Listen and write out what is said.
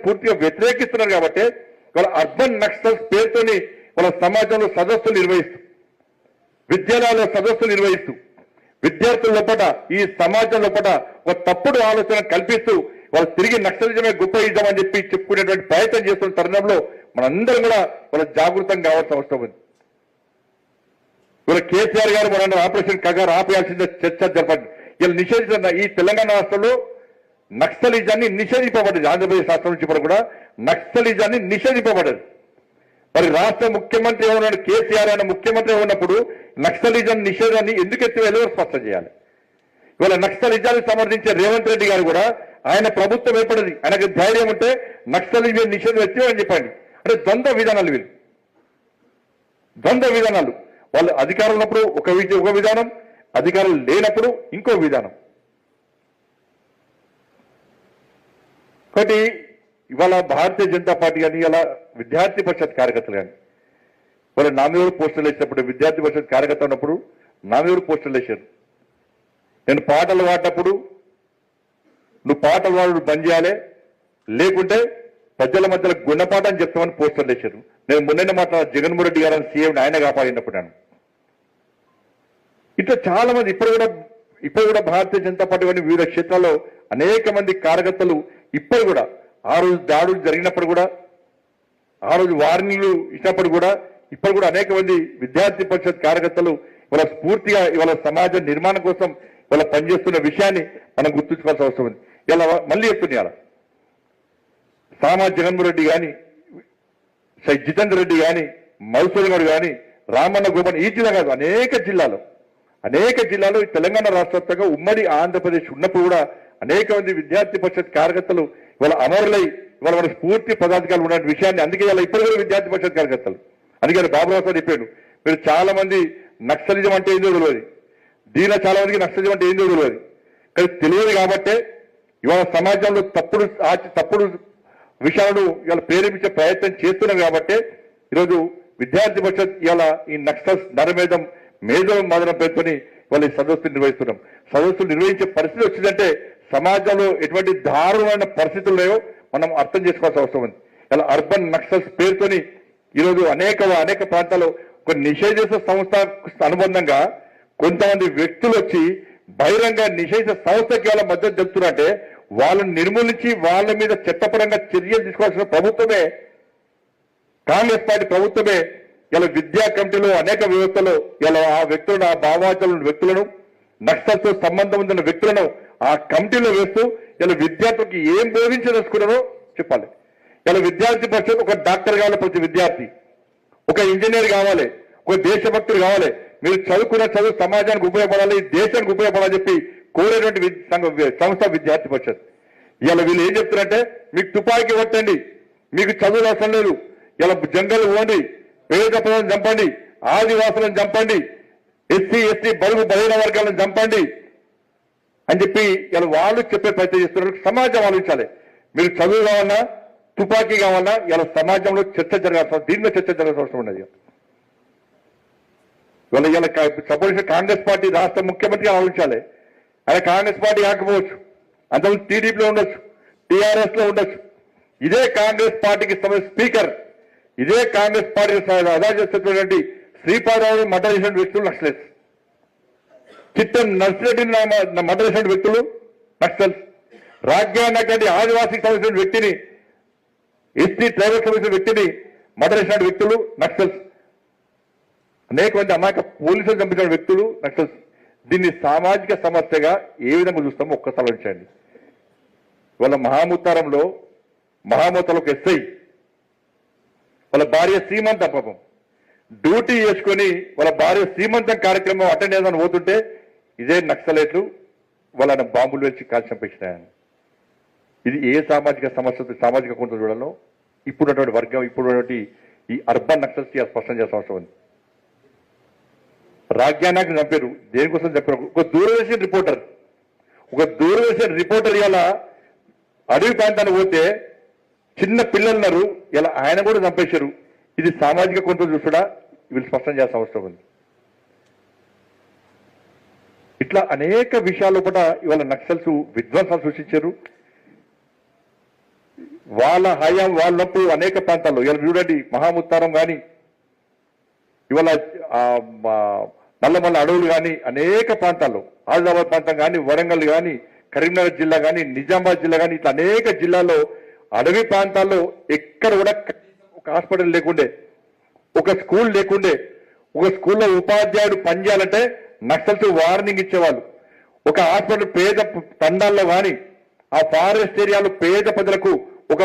పూర్తిగా వ్యతిరేకిస్తున్నారు కాబట్టి వాళ్ళ అర్బన్ నక్సల్స్ పేరుతోని వాళ్ళ సమాజంలో సదస్సులు నిర్వహిస్తూ విద్యాలయాల్లో సదస్సులు నిర్వహిస్తూ విద్యార్థుల లోపల ఈ సమాజం లోపల ఒక తప్పుడు ఆలోచన కల్పిస్తూ వాళ్ళు తిరిగి నక్సలిజమే గొప్ప అని చెప్పి చెప్పుకునేటువంటి ప్రయత్నం చేస్తున్న తరుణంలో మనందరం కూడా వాళ్ళ జాగృతం కావాల్సిన అవసరం ఉంది. ఇవాళ కేసీఆర్ గారు మన ఆపరేషన్ కగారు ఆపేయాల్సిన చర్చ జరపండి. ఇలా నిషేధించిన ఈ తెలంగాణ రాష్ట్రంలో నక్సలిజాన్ని నిషేధింపబడ్డది. ఆంధ్రప్రదేశ్ రాష్ట్రం నుంచి కూడా నక్సలిజాన్ని నిషేధింపబడ్డది. మరి రాష్ట్ర ముఖ్యమంత్రి ఉన్నాడు కేసీఆర్ ఆయన ముఖ్యమంత్రి ఉన్నప్పుడు నక్సలిజం నిషేధాన్ని ఎందుకు ఎత్తివేయాలో స్పష్టం చేయాలి. ఇవాళ నక్సలిజాన్ని సమర్థించే రేవంత్ రెడ్డి గారు కూడా ఆయన ప్రభుత్వం ఏర్పడింది, ఆయనకు ధైర్యం ఉంటే నక్సలిజం నిషేధం ఎత్తివేయని చెప్పండి. అంటే ద్వంద్వ విధానాలు వీళ్ళు, ద్వంద్వ విధానాలు. వాళ్ళు అధికారం ఉన్నప్పుడు ఒక విధానం, అధికారం లేనప్పుడు ఇంకో విధానం. కాబట్టి ఇవాళ భారతీయ జనతా పార్టీ కానీ ఇలా విద్యార్థి పరిషత్ కార్యకర్తలు కానీ వాళ్ళు నా మీద పోస్టర్లు వేసినప్పుడు, విద్యార్థి పరిషత్ కార్యకర్త ఉన్నప్పుడు నా మీద పోస్టర్లు వేశారు. నేను పాటలు పాడినప్పుడు నువ్వు పాటలు పాడు బంద్ చేయాలి, లేకుంటే ప్రజల మధ్యలో గుణపాట అని చెప్తామని పోస్టర్లు వేశారు. నేను మొన్న మాట్లాడిన జగన్మోహన్ రెడ్డి గారు సీఎం ఆయన కాపాడినప్పుడు నేను ఇట్లా చాలా మంది ఇప్పుడు కూడా భారతీయ జనతా పార్టీ కానీ వివిధ క్షేత్రాల్లో అనేక మంది కార్యకర్తలు ఇప్పుడు కూడా ఆ రోజు దాడులు జరిగినప్పుడు కూడా, ఆ రోజు వార్నింగ్లు ఇచ్చినప్పుడు కూడా ఇప్పుడు కూడా అనేక మంది విద్యార్థి పరిషత్ కార్యకర్తలు ఇవాళ స్ఫూర్తిగా ఇవాళ సమాజ నిర్మాణం కోసం ఇవాళ పనిచేస్తున్న విషయాన్ని మనం గుర్తుంచుకోవాల్సిన అవసరం ఉంది. ఇలా మళ్ళీ చెప్తున్నా సామా జగన్మోహన్ రెడ్డి కానీ, జితేందర్ రెడ్డి కానీ, మధుసూదన్ గారు కానీ, రామన్న గోపన్, ఈ జిల్లా కాదు అనేక జిల్లాలో తెలంగాణ రాష్ట్ర వ్యాప్తంగా ఉమ్మడి ఆంధ్రప్రదేశ్ ఉన్నప్పుడు కూడా అనేక మంది విద్యార్థి పరిషత్ కార్యకర్తలు ఇవాళ అమరులై ఇవాళ మన స్ఫూర్తి పదాధికారులు ఉన్న విషయాన్ని అందుకే ఇలా ఇప్పుడు కూడా విద్యార్థి పరిషత్ కార్యకర్తలు అందుకని బాబురావు సార్ చెప్పాడు, మీరు చాలా మంది నక్సలిజం అంటే ఏందో తెలియదు, దీనిలో చాలా మందికి నక్సలిజం అంటే ఏందో తెలియదు. కానీ తెలియదు కాబట్టే ఇవాళ సమాజంలో తప్పుడు విషయాలను ఇవాళ ప్రేరేపించే ప్రయత్నం చేస్తున్నాం కాబట్టి ఈరోజు విద్యార్థి పరిషత్ ఇవాళ ఈ నక్సల్స్ నరమేధం మదనం పేర్కొని వాళ్ళు ఈ సదస్సులు నిర్వహిస్తున్నాం. సదస్సులు నిర్వహించే పరిస్థితి వచ్చిందంటే సమాజంలో ఎటువంటి దారుణమైన పరిస్థితులు ఉన్నాయో మనం అర్థం చేసుకోవాల్సిన అవసరం ఉంది. ఇలా అర్బన్ నక్సల్స్ పేరుతోని ఈరోజు అనేక ప్రాంతాల్లో ఒక నిషేధిత సంస్థ అనుబంధంగా కొంతమంది వ్యక్తులు వచ్చి బహిరంగ నిషేధ సంస్థకి వాళ్ళ మద్దతు చెప్తున్నారంటే వాళ్ళని నిర్మూలించి వాళ్ళ మీద చట్టపరంగా చర్యలు తీసుకోవాల్సిన ప్రభుత్వమే, కాంగ్రెస్ పార్టీ ప్రభుత్వమే. ఇలా విద్యా కమిటీలో అనేక వ్యవస్థలో ఇలా ఆ వ్యక్తులను, ఆ భావాచరణ వ్యక్తులను, నక్సల్తో సంబంధం ఉన్న వ్యక్తులను ఆ కమిటీలో వేస్తూ ఇలా విద్యార్థులకు ఏం బోధించదలుచుకున్నారో చెప్పాలి. ఇలా విద్యార్థి పరిషత్ ఒక డాక్టర్ కావాలి, ప్రతి విద్యార్థి ఒక ఇంజనీర్ కావాలి, ఒక దేశభక్తుడు కావాలి. మీరు చదువుకున్న చదువు సమాజానికి ఉపయోగపడాలి, దేశానికి ఉపయోగపడాలని చెప్పి కోరేటువంటి సంస్థ విద్యార్థి పరిషత్. ఇలా వీళ్ళు ఏం చెప్తున్నారంటే మీకు తుపాకీ కొట్టండి, మీకు చదువులు అవసరం లేదు, ఇలా జంగల్ పోండి, పేద ప్రజలను చంపండి, ఆదివాసులను చంపండి, ఎస్సీ బడుగు బలహీన వర్గాలను చంపండి అని చెప్పి ఇలా వాళ్ళు చెప్పే ప్రయత్నం చేస్తున్నారు. సమాజం ఆలోచించాలి. మీరు చదువు కావాలన్నా, తుపాకీ కావాలన్నా ఇలా సమాజంలో చర్చ జరగాల్సిన, దీని మీద చర్చ జరగాల్సిన అవసరం ఉన్నది. ఇలా సపోజ్ కాంగ్రెస్ పార్టీ రాష్ట్ర ముఖ్యమంత్రిగా ఆలోచించాలి. ఆయన కాంగ్రెస్ పార్టీ కాకపోవచ్చు, అంతకు టీడీపీలో ఉండొచ్చు, టీఆర్ఎస్ లో ఉండొచ్చు. ఇదే కాంగ్రెస్ పార్టీకి స్పీకర్, ఇదే కాంగ్రెస్ పార్టీ అదా చేస్తున్నటువంటి శ్రీపాదరావు మర్డర్ చేసిన వ్యక్తులు నక్సల్స్, చిట్టం నర్సిరెడ్డిని మర్డర్ చేసిన వ్యక్తులు నక్సల్స్, రాజ్యాంగ ఆదివాసీకి సంబంధించిన వ్యక్తిని, ఎస్టీ ట్రైబల్ సంబంధించిన వ్యక్తిని మర్డర్ చేసిన వ్యక్తులు నక్సల్స్, అనేక మంది అమాయక పోలీసులు చంపించిన వ్యక్తులు నక్సల్స్. దీన్ని సామాజిక సమస్యగా ఏ విధంగా చూస్తామో ఒక్కసారి ఆలోచించండి. వాళ్ళ మహాముత్తారంలో ఒక ఎస్ఐ వాళ్ళ భార్య సీమంతం పాపం డ్యూటీ చేసుకొని వాళ్ళ భార్య సీమంతం కార్యక్రమం అటెండ్ అయ్యేదని పోతుంటే ఇదే నక్సలైట్లు వాళ్ళని బాంబులు వేసి కాల్చి చంపించినాయని. ఇది ఏ సామాజిక సమస్య, సామాజిక కొంత చూడాలో ఇప్పుడున్నటువంటి వర్గం, ఇప్పుడున్నటువంటి ఈ అర్బన్ నక్సల్స్ స్పష్టం చేసిన అవసరం ఉంది. రాజ్యాంగాన్ని చంపారు, దేనికోసం చెప్పారు? ఒక దూరదర్శన్ రిపోర్టర్ ఇలా అడవి ప్రాంతానికి పోతే చిన్న పిల్లలున్నారు, ఇలా ఆయన కూడా చంపేశారు. ఇది సామాజిక కొంత చూసుడా వీళ్ళు స్పష్టం చేయాల్సిన అవసరం ఉంది. ఇట్లా అనేక విషయాలు కూడా ఇవాళ నక్సల్స్ విధ్వంసాలు సృష్టించారు. వాళ్ళ హయాం వాళ్ళప్పుడు అనేక ప్రాంతాల్లో ఇలా చూడండి మహాముత్తారం కానీ ఇవాళ నల్లమల్ల అడవులు కానీ అనేక ప్రాంతాల్లో ఆదిలాబాద్ ప్రాంతం కానీ వరంగల్ కానీ కరీంనగర్ జిల్లా కానీ నిజామాబాద్ జిల్లా కానీ ఇట్లా అనేక జిల్లాల్లో అడవి ప్రాంతాల్లో ఎక్కడ కూడా ఒక హాస్పిటల్ లేకుండే ఒక స్కూల్ లేకుండే ఒక స్కూల్లో ఉపాధ్యాయుడు పనిచేయాలంటే నక్సల్స్ వార్నింగ్ ఇచ్చేవాళ్ళు ఒక హాస్పిటల్ పేద తండాల్లో కానీ ఆ ఫారెస్ట్ ఏరియాలో పేద ప్రజలకు ఒక